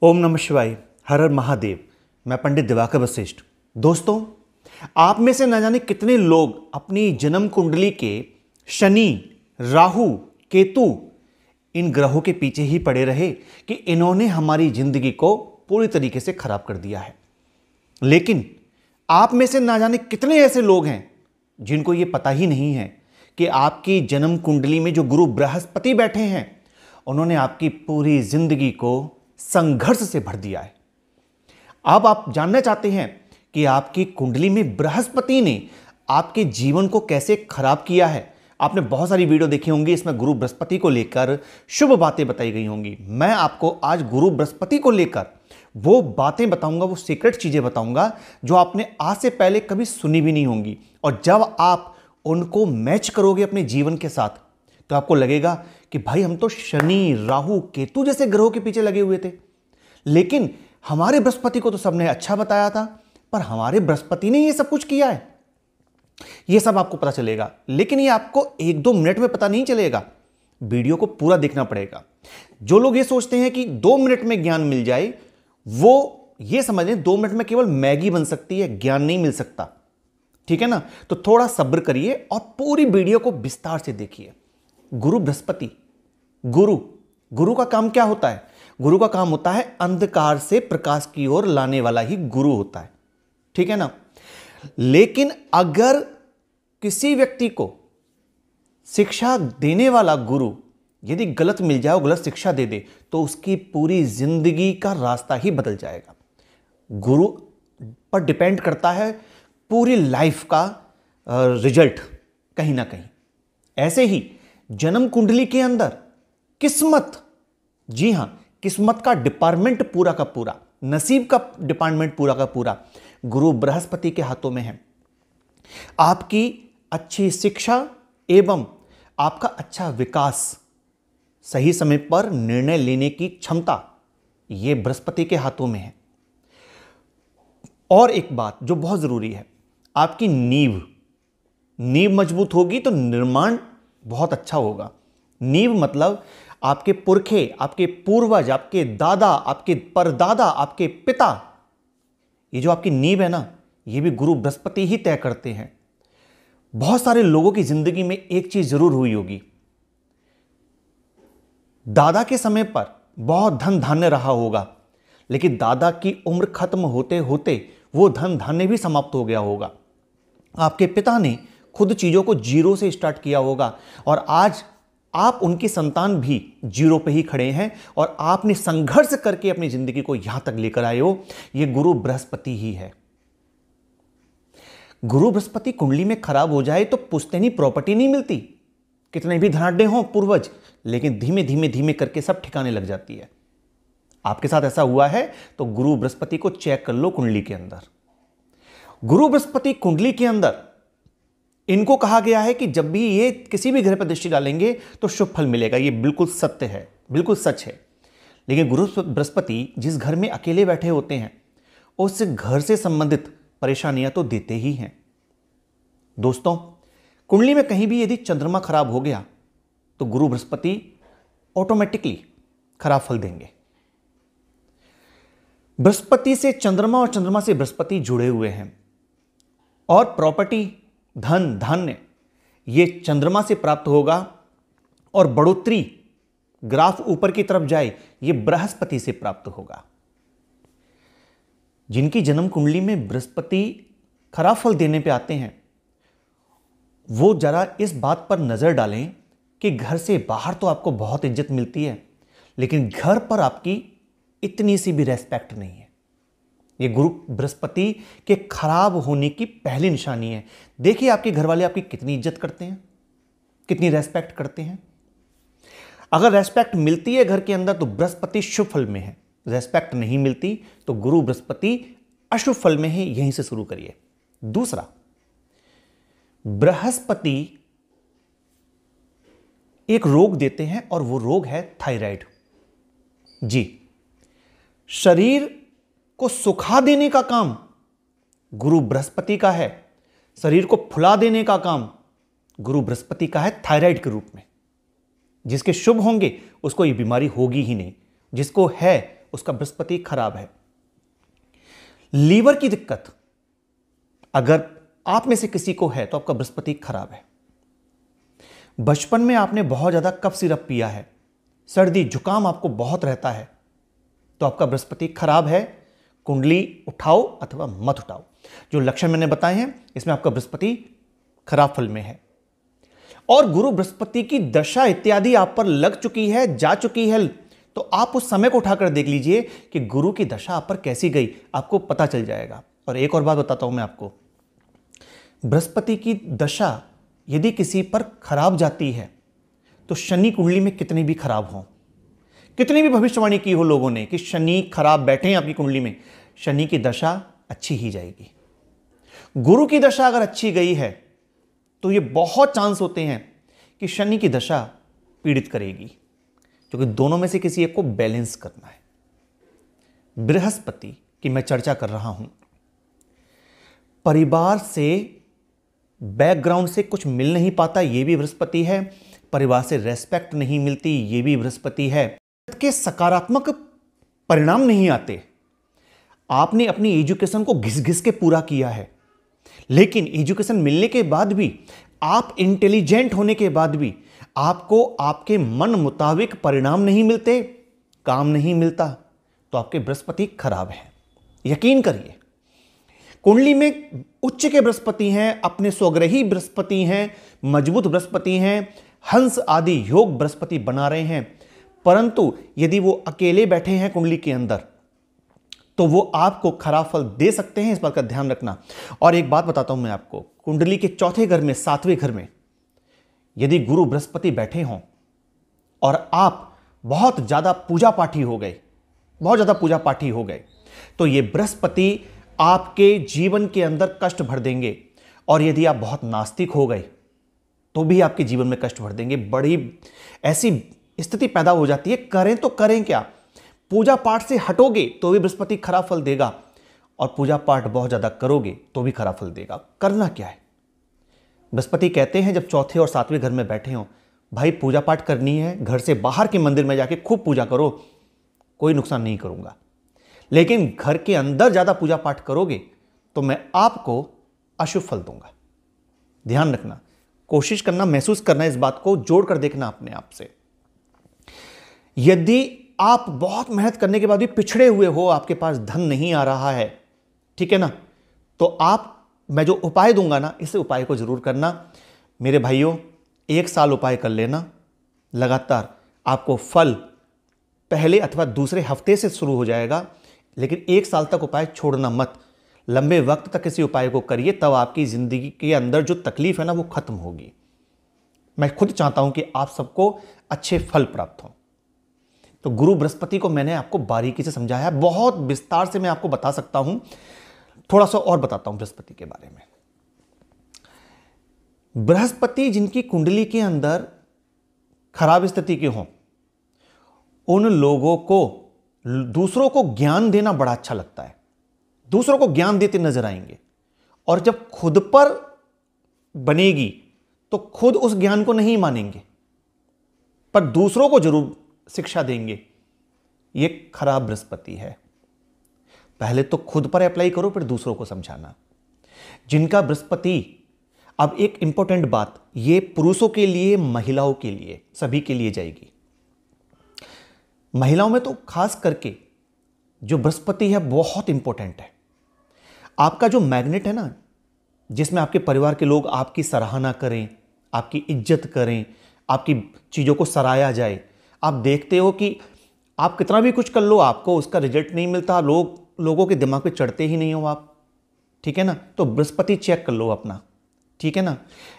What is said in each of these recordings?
ओम नमः शिवाय। हर हर महादेव। मैं पंडित दिवाकर वशिष्ठ। दोस्तों, आप में से न जाने कितने लोग अपनी जन्म कुंडली के शनि, राहु, केतु इन ग्रहों के पीछे ही पड़े रहे कि इन्होंने हमारी जिंदगी को पूरी तरीके से खराब कर दिया है। लेकिन आप में से न जाने कितने ऐसे लोग हैं जिनको ये पता ही नहीं है कि आपकी जन्म कुंडली में जो गुरु बृहस्पति बैठे हैं उन्होंने आपकी पूरी जिंदगी को संघर्ष से भर दिया है। अब आप जानना चाहते हैं कि आपकी कुंडली में बृहस्पति ने आपके जीवन को कैसे खराब किया है। आपने बहुत सारी वीडियो देखी होंगी, इसमें गुरु बृहस्पति को लेकर शुभ बातें बताई गई होंगी। मैं आपको आज गुरु बृहस्पति को लेकर वो बातें बताऊंगा, वो सीक्रेट चीजें बताऊंगा जो आपने आज से पहले कभी सुनी भी नहीं होंगी। और जब आप उनको मैच करोगे अपने जीवन के साथ तो आपको लगेगा कि भाई हम तो शनि, राहु, केतु जैसे ग्रहों के पीछे लगे हुए थे, लेकिन हमारे बृहस्पति को तो सबने अच्छा बताया था, पर हमारे बृहस्पति ने ये सब कुछ किया है। ये सब आपको पता चलेगा, लेकिन ये आपको 1-2 मिनट में पता नहीं चलेगा। वीडियो को पूरा देखना पड़ेगा। जो लोग ये सोचते हैं कि 2 मिनट में ज्ञान मिल जाए, वो ये समझ लें 2 मिनट में केवल मैगी बन सकती है, ज्ञान नहीं मिल सकता। ठीक है ना? तो थोड़ा सब्र करिए और पूरी वीडियो को विस्तार से देखिए। गुरु बृहस्पति, गुरु का काम क्या होता है? गुरु का काम होता है अंधकार से प्रकाश की ओर लाने वाला ही गुरु होता है। ठीक है ना? लेकिन अगर किसी व्यक्ति को शिक्षा देने वाला गुरु यदि गलत मिल जाए, गलत शिक्षा दे दे, तो उसकी पूरी जिंदगी का रास्ता ही बदल जाएगा। गुरु पर डिपेंड करता है पूरी लाइफ का रिजल्ट कहीं ना कहीं। ऐसे ही जन्म कुंडली के अंदर किस्मत, जी हां, किस्मत का डिपार्टमेंट पूरा का पूरा, नसीब का डिपार्टमेंट पूरा का पूरा गुरु बृहस्पति के हाथों में है। आपकी अच्छी शिक्षा एवं आपका अच्छा विकास, सही समय पर निर्णय लेने की क्षमता, यह बृहस्पति के हाथों में है। और एक बात जो बहुत जरूरी है, आपकी नींव मजबूत होगी तो निर्माण बहुत अच्छा होगा। नींव मतलब आपके पुरखे, आपके पूर्वज, आपके दादा, आपके परदादा, आपके पिता, ये जो आपकी नींव है ना, ये भी गुरु बृहस्पति ही तय करते हैं। बहुत सारे लोगों की जिंदगी में एक चीज जरूर हुई होगी, दादा के समय पर बहुत धन धान्य रहा होगा, लेकिन दादा की उम्र खत्म होते होते वो धन धान्य भी समाप्त हो गया होगा। आपके पिता ने खुद चीजों को जीरो से स्टार्ट किया होगा और आज आप उनकी संतान भी जीरो पे ही खड़े हैं और आपने संघर्ष करके अपनी जिंदगी को यहां तक लेकर आए हो। यह गुरु बृहस्पति ही है। गुरु बृहस्पति कुंडली में खराब हो जाए तो पुश्तैनी प्रॉपर्टी नहीं मिलती, कितने भी धनाढ्य हों पूर्वज, लेकिन धीमे धीमे धीमे करके सब ठिकाने लग जाती है। आपके साथ ऐसा हुआ है तो गुरु बृहस्पति को चेक कर लो कुंडली के अंदर। गुरु बृहस्पति कुंडली के अंदर इनको कहा गया है कि जब भी ये किसी भी घर पर दृष्टि डालेंगे तो शुभ फल मिलेगा। ये बिल्कुल सत्य है, बिल्कुल सच है। लेकिन गुरु बृहस्पति जिस घर में अकेले बैठे होते हैं उस घर से संबंधित परेशानियां तो देते ही हैं। दोस्तों, कुंडली में कहीं भी यदि चंद्रमा खराब हो गया तो गुरु बृहस्पति ऑटोमेटिकली खराब फल देंगे। बृहस्पति से चंद्रमा और चंद्रमा से बृहस्पति जुड़े हुए हैं और प्रॉपर्टी, धन धान्य ये चंद्रमा से प्राप्त होगा और बढ़ोतरी, ग्राफ ऊपर की तरफ जाए, ये बृहस्पति से प्राप्त होगा। जिनकी जन्म कुंडली में बृहस्पति खराब फल देने पे आते हैं वो जरा इस बात पर नजर डालें कि घर से बाहर तो आपको बहुत इज्जत मिलती है, लेकिन घर पर आपकी इतनी सी भी रेस्पेक्ट नहीं है। ये गुरु बृहस्पति के खराब होने की पहली निशानी है। देखिए आपके घर वाले आपकी कितनी इज्जत करते हैं, कितनी रेस्पेक्ट करते हैं। अगर रेस्पेक्ट मिलती है घर के अंदर तो बृहस्पति शुभ फल में है, रेस्पेक्ट नहीं मिलती तो गुरु बृहस्पति अशुभ फल में है। यहीं से शुरू करिए। दूसरा, बृहस्पति एक रोग देते हैं और वो रोग है थायराइड। जी, शरीर को सुखा देने का काम गुरु बृहस्पति का है, शरीर को फुला देने का काम गुरु बृहस्पति का है थायराइड के रूप में। जिसके शुभ होंगे उसको ये बीमारी होगी ही नहीं, जिसको है उसका बृहस्पति खराब है। लीवर की दिक्कत अगर आप में से किसी को है तो आपका बृहस्पति खराब है। बचपन में आपने बहुत ज्यादा कफ सिरप पिया है, सर्दी जुकाम आपको बहुत रहता है, तो आपका बृहस्पति खराब है। कुंडली उठाओ अथवा मत उठाओ। जो लक्षण मैंने बताए हैं इसमें आपका बृहस्पति खराब फल में है। और गुरु बृहस्पति की दशा इत्यादि आप पर लग चुकी है, जा चुकी है, तो आप उस समय को उठाकर देख लीजिए कि गुरु की दशा आप पर कैसी गई, आपको पता चल जाएगा। और एक और बात बताता हूं मैं आपको, बृहस्पति की दशा यदि किसी पर खराब जाती है तो शनि कुंडली में कितनी भी खराब हो, कितनी भी भविष्यवाणी की हो लोगों ने कि शनि खराब बैठे हैं आपकी कुंडली में, शनि की दशा अच्छी ही जाएगी। गुरु की दशा अगर अच्छी गई है तो ये बहुत चांस होते हैं कि शनि की दशा पीड़ित करेगी, क्योंकि दोनों में से किसी एक को बैलेंस करना है। बृहस्पति की मैं चर्चा कर रहा हूं, परिवार से बैकग्राउंड से कुछ मिल नहीं पाता, यह भी बृहस्पति है। परिवार से रेस्पेक्ट नहीं मिलती, यह भी बृहस्पति है। के सकारात्मक परिणाम नहीं आते। आपने अपनी एजुकेशन को घिस घिस के पूरा किया है, लेकिन एजुकेशन मिलने के बाद भी, आप इंटेलिजेंट होने के बाद भी आपको आपके मन मुताबिक परिणाम नहीं मिलते, काम नहीं मिलता, तो आपके बृहस्पति खराब है। यकीन करिए, कुंडली में उच्च के बृहस्पति हैं, अपने स्वग्रही बृहस्पति हैं, मजबूत बृहस्पति हैं, हंस आदि योग बृहस्पति बना रहे हैं, परंतु यदि वो अकेले बैठे हैं कुंडली के अंदर तो वो आपको खराब फल दे सकते हैं, इस बात का ध्यान रखना। और एक बात बताता हूं मैं आपको, कुंडली के चौथे घर में, सातवें घर में यदि गुरु बृहस्पति बैठे हों और आप बहुत ज्यादा पूजा पाठी हो गए, बहुत ज्यादा पूजा पाठी हो गए, तो ये बृहस्पति आपके जीवन के अंदर कष्ट भर देंगे। और यदि आप बहुत नास्तिक हो गए तो भी आपके जीवन में कष्ट भर देंगे। बड़ी ऐसी स्थिति पैदा हो जाती है, करें तो करें क्या, पूजा पाठ से हटोगे तो भी बृहस्पति खराब फल देगा, और पूजा पाठ बहुत ज्यादा करोगे तो भी खराब फल देगा। करना क्या है, बृहस्पति कहते हैं जब चौथे और सातवें घर में बैठे हो, भाई पूजा पाठ करनी है, घर से बाहर के मंदिर में जाके खूब पूजा करो, कोई नुकसान नहीं करूंगा। लेकिन घर के अंदर ज्यादा पूजा पाठ करोगे तो मैं आपको अशुभ फल दूंगा। ध्यान रखना, कोशिश करना, महसूस करना, इस बात को जोड़कर देखना अपने आप से। यदि आप बहुत मेहनत करने के बाद भी पिछड़े हुए हो, आपके पास धन नहीं आ रहा है, ठीक है ना, तो मैं जो उपाय दूंगा ना, इस उपाय को जरूर करना। मेरे भाइयों, 1 साल उपाय कर लेना लगातार, आपको फल पहले अथवा दूसरे हफ्ते से शुरू हो जाएगा, लेकिन 1 साल तक उपाय छोड़ना मत। लंबे वक्त तक किसी उपाय को करिए, तब आपकी जिंदगी के अंदर जो तकलीफ है ना वो खत्म होगी। मैं खुद चाहता हूं कि आप सबको अच्छे फल प्राप्त हों। तो गुरु बृहस्पति को मैंने आपको बारीकी से समझाया, बहुत विस्तार से मैं आपको बता सकता हूं। थोड़ा सा और बताता हूं बृहस्पति के बारे में। बृहस्पति जिनकी कुंडली के अंदर खराब स्थिति के हों, उन लोगों को दूसरों को ज्ञान देना बड़ा अच्छा लगता है, दूसरों को ज्ञान देते नजर आएंगे, और जब खुद पर बनेगी तो खुद उस ज्ञान को नहीं मानेंगे, पर दूसरों को जरूर शिक्षा देंगे। यह खराब बृहस्पति है। पहले तो खुद पर अप्लाई करो, फिर दूसरों को समझाना। जिनका बृहस्पति, अब एक इंपॉर्टेंट बात, यह पुरुषों के लिए, महिलाओं के लिए, सभी के लिए जाएगी। महिलाओं में तो खास करके जो बृहस्पति है बहुत इंपॉर्टेंट है। आपका जो मैग्नेट है ना, जिसमें आपके परिवार के लोग आपकी सराहना करें, आपकी इज्जत करें, आपकी चीजों को सराहा जाए। आप देखते हो कि आप कितना भी कुछ कर लो, आपको उसका रिजल्ट नहीं मिलता, लोगों के दिमाग पे चढ़ते ही नहीं हो आप, ठीक है ना। तो बृहस्पति चेक कर लो अपना, ठीक है ना।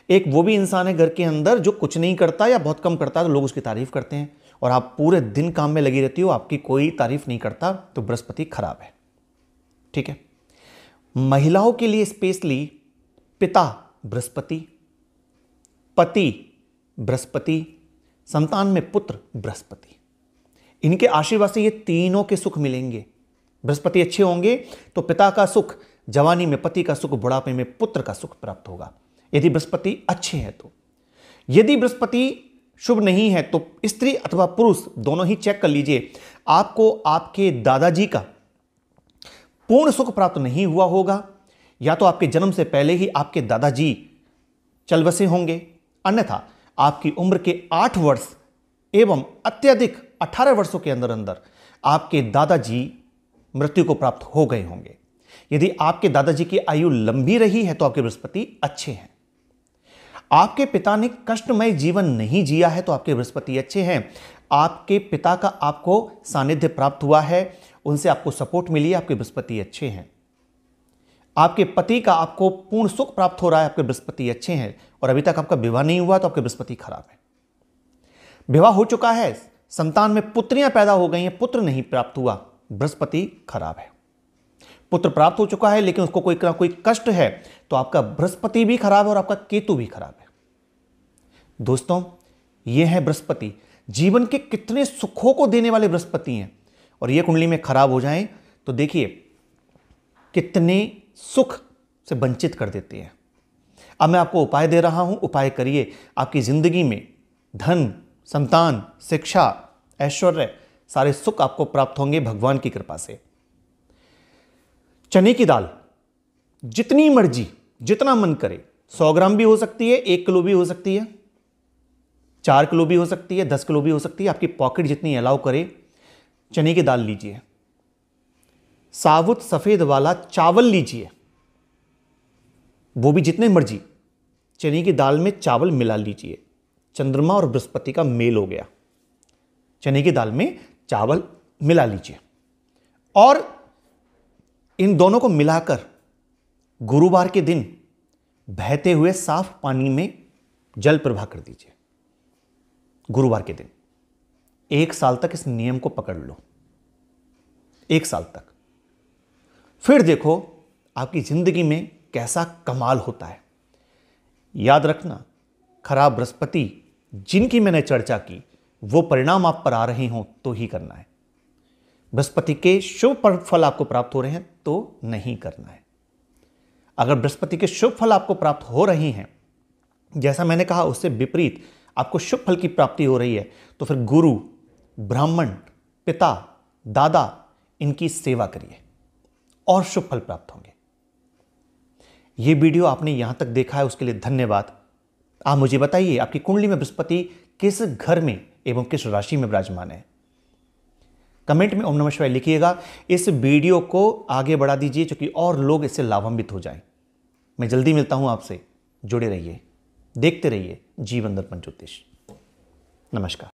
एक वो भी इंसान है घर के अंदर जो कुछ नहीं करता या बहुत कम करता है, तो लोग उसकी तारीफ करते हैं, और आप पूरे दिन काम में लगी रहती हो, आपकी कोई तारीफ नहीं करता, तो बृहस्पति खराब है, ठीक है। महिलाओं के लिए स्पेशली पिता बृहस्पति, पति बृहस्पति, संतान में पुत्र बृहस्पति, इनके आशीर्वाद से ये तीनों के सुख मिलेंगे। बृहस्पति अच्छे होंगे तो पिता का सुख जवानी में, पति का सुख बुढ़ापे में, पुत्र का सुख प्राप्त होगा, यदि बृहस्पति अच्छे हैं तो। यदि बृहस्पति शुभ नहीं है तो स्त्री अथवा पुरुष दोनों ही चेक कर लीजिए, आपको आपके दादाजी का पूर्ण सुख प्राप्त नहीं हुआ होगा, या तो आपके जन्म से पहले ही आपके दादाजी चल बसे होंगे, अन्यथा आपकी उम्र के 8 वर्ष एवं अत्यधिक 18 वर्षों के अंदर अंदर आपके दादाजी मृत्यु को प्राप्त हो गए होंगे। यदि आपके दादाजी की आयु लंबी रही है तो आपके बृहस्पति अच्छे हैं। आपके पिता ने कष्टमय जीवन नहीं जिया है तो आपके बृहस्पति अच्छे हैं। आपके पिता का आपको सानिध्य प्राप्त हुआ है, उनसे आपको सपोर्ट मिली है, आपके बृहस्पति अच्छे हैं। आपके पति का आपको पूर्ण सुख प्राप्त हो रहा है, आपके बृहस्पति अच्छे हैं। और अभी तक आपका विवाह नहीं हुआ तो आपके बृहस्पति खराब है। विवाह हो चुका है, संतान में पुत्रियां पैदा हो गई हैं, पुत्र नहीं प्राप्त हुआ, बृहस्पति खराब है। पुत्र प्राप्त हो चुका है लेकिन उसको कोई ना कोई कष्ट है तो आपका बृहस्पति भी खराब है और आपका केतु भी खराब है। दोस्तों, ये है बृहस्पति, जीवन के कितने सुखों को देने वाले बृहस्पति हैं, और ये कुंडली में खराब हो जाएं तो देखिए कितने सुख से वंचित कर देते हैं। अब मैं आपको उपाय दे रहा हूं, उपाय करिए, आपकी जिंदगी में धन, संतान, शिक्षा, ऐश्वर्य, सारे सुख आपको प्राप्त होंगे भगवान की कृपा से। चने की दाल जितनी मर्जी, जितना मन करे, 100 ग्राम भी हो सकती है, 1 किलो भी हो सकती है, 4 किलो भी हो सकती है, 10 किलो भी हो सकती है, आपकी पॉकेट जितनी अलाउ करे, चने की दाल लीजिए। साबुत सफेद वाला चावल लीजिए, वो भी जितने मर्जी, चने की दाल में चावल मिला लीजिए। चंद्रमा और बृहस्पति का मेल हो गया, चने की दाल में चावल मिला लीजिए और इन दोनों को मिलाकर गुरुवार के दिन बहते हुए साफ पानी में जल प्रवाह कर दीजिए। गुरुवार के दिन 1 साल तक इस नियम को पकड़ लो, 1 साल तक। फिर देखो आपकी जिंदगी में कैसा कमाल होता है। याद रखना, खराब बृहस्पति जिनकी मैंने चर्चा की वो परिणाम आप पर आ रहे हों तो ही करना है। बृहस्पति के शुभ फल आपको प्राप्त हो रहे हैं तो नहीं करना है। अगर बृहस्पति के शुभ फल आपको प्राप्त हो रहे हैं, जैसा मैंने कहा उससे विपरीत आपको शुभ फल की प्राप्ति हो रही है, तो फिर गुरु, ब्राह्मण, पिता, दादा, इनकी सेवा करिए और शुभ फल प्राप्त होंगे। यह वीडियो आपने यहां तक देखा है उसके लिए धन्यवाद। आप मुझे बताइए आपकी कुंडली में बृहस्पति किस घर में एवं किस राशि में विराजमान है। कमेंट में ओम नमः शिवाय लिखिएगा। इस वीडियो को आगे बढ़ा दीजिए क्योंकि और लोग इससे लाभान्वित हो जाएं। मैं जल्दी मिलता हूं आपसे, जुड़े रहिए, देखते रहिए जीवन दर्पण ज्योतिष। नमस्कार।